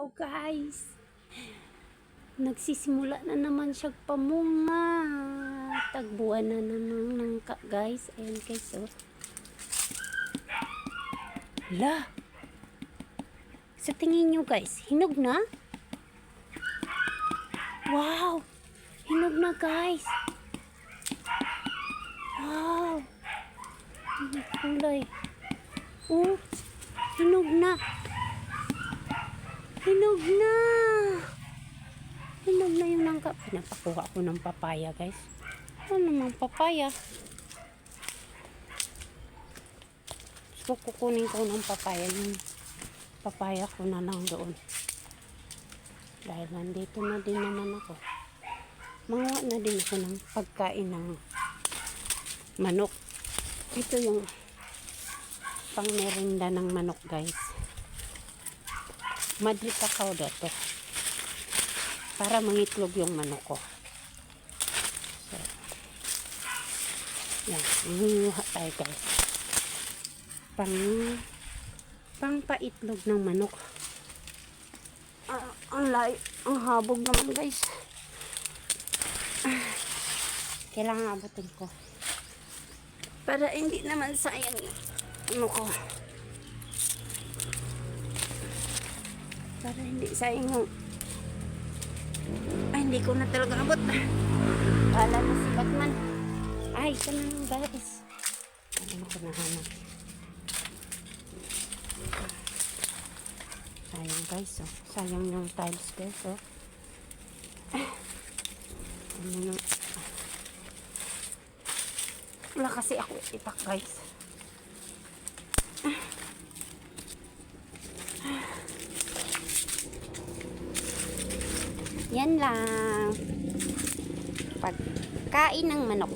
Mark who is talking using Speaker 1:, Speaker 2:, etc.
Speaker 1: Wow guys, nagsisimula na naman siya pamunga. Tagbuan na naman nangka guys. Ayan guys, oh. La, sa tingin nyo guys, hinog na? Wow, hinog na guys. Wow, kulay. Oh, hinog na. Hinog na. Hinog na yung nangka. Pinapakuha ko ng papaya guys. Ano namang papaya? So kukunin ko ng papaya. Yung papaya ko na lang doon. Dahil nandito na din naman ako. Manguha na din ako ng pagkain ng manok. Ito yung pangmerinda ng manok guys. Madrid kakao dito para mangitlog yung manok ko. So, yan, manguha tayo guys. Pang paitlog ng manok. Ang habog naman guys. Kailangan abutin ko para hindi naman sayang yung ano ko. Para hindi sayang yung hindi ko na talaga abot. Wala na si Batman. Ay, ito na lang guys. Ano ko nahanap. Sayang guys, oh. Sayang yung tiles guys, oh. Ano yung wala kasi ako itak guys. Yan lang. Pagkain ng manok.